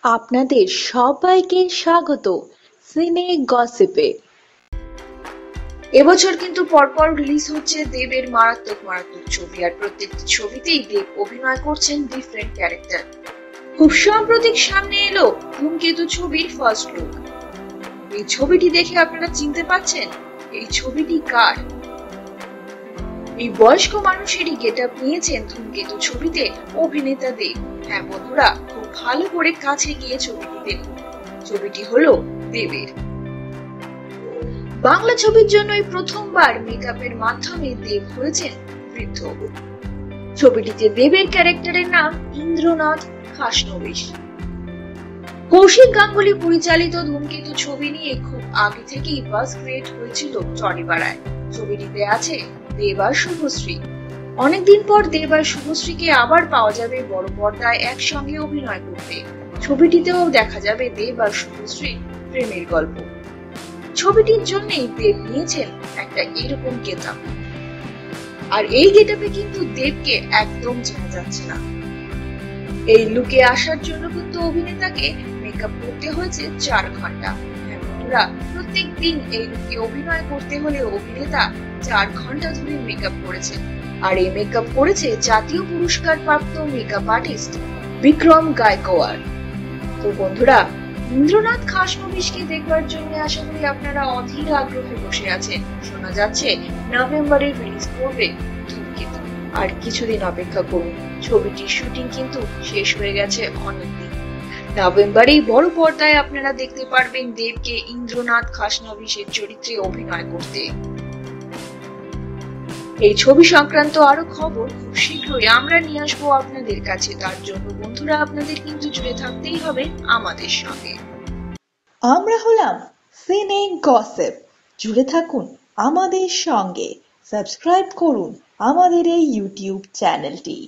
আপনাদের সবাইকে স্বাগত সিনে গসিপে। এবছর কিন্তু পরপর রিলিজ হচ্ছে দেবের মারাত্মক মারাত্মক ছবি, আর প্রত্যেকটি ছবিতেই দেব অভিনয় করছেন ডিফারেন্ট ক্যারেক্টার। খুব সাম্প্রতিক সামনে এলো ধূমকেতু ছবির ফার্স্ট লুক। এই ছবিটি দেখে আপনারা চিনতে পারছেন এই ছবিটি কার? এই বয়স্ক মানুষেরই গেটআপ নিয়েছেন ধূমকেতু ছবিতে অভিনেতা দেব। হ্যাঁ বন্ধুরা, খুব ভালো করে কাছে গিয়ে ছবিটি দেখুন। ছবিটি হলো দেবের। বাংলা ছবির জন্য এই প্রথমবার মেকআপের মাধ্যমে দেব হয়েছেন বৃদ্ধ। ছবিটিতে দেবের ক্যারেক্টারের নাম ইন্দ্রনাথ খাসনবিশ। কৌশিক গাঙ্গুলি পরিচালিত ধূমকেতু ছবি নিয়ে খুব আগে থেকেই বাজ ক্রিয়েট হয়েছিল চড়িপাড়ায়। ছবিটিতে আছে দেব আর শুভশ্রী। অনেকদিন পর দেব আর শুভশ্রীকে আবার পাওয়া যাবে বড় পর্দায় একসঙ্গে অভিনয় করতে। ছবিটিতেও দেখা যাবে দেব আর শুভশ্রীর প্রেমের গল্প। ছবিটির জন্যই দেব নিয়েছেন একটা এরকম গেটআপ, আর এই গেটআপে কিন্তু দেবকে একদম চেনা যাচ্ছে না। এই লুকে আসার জন্য কিন্তু অভিনেতাকে মেকআপ করতে হয়েছে 4 ঘন্টা। হ্যাঁ বন্ধুরা, প্রত্যেক দিন এই লুকে অভিনয় করতে হলে অভিনেতা 4 ঘন্টা ধরে মেকআপ করেছেন। আর এই মেকআপ করেছে জাতীয় পুরস্কার প্রাপ্ত মেকআপ আর্টিস্ট বিক্রম গায়কোয়াড়। তো বন্ধুরা, ইন্দ্রনাথ খাসনবিশকে দেখবার জন্য আশা করি আপনারা অধীর আগ্রহে বসে আছেন। শোনা যাচ্ছে নভেম্বরে রিলিজ করবে ধূমকেতু। আর কিছুদিন অপেক্ষা করুন, ছবিটির শুটিং কিন্তু শেষ হয়ে গেছে অনেকদিন। নভেম্বরেই বড় পর্দায় আপনারা দেখতে পারবেন দেবকে ইন্দ্রনাথ খাসনবিশের চরিত্রে অভিনয় করতে। এই ছবি সংক্রান্ত আরো খবর খুব শীঘ্রই আমরা নিয়ে আসবো আপনাদের কাছে। তার জন্য বন্ধুরা আপনাদের কিন্তু জুড়ে থাকতেই হবে আমাদের সঙ্গে। আমরা হলাম সিনে গসিপ। জুড়ে থাকুন আমাদের সঙ্গে, সাবস্ক্রাইব করুন আমাদের এই ইউটিউব চ্যানেলটি।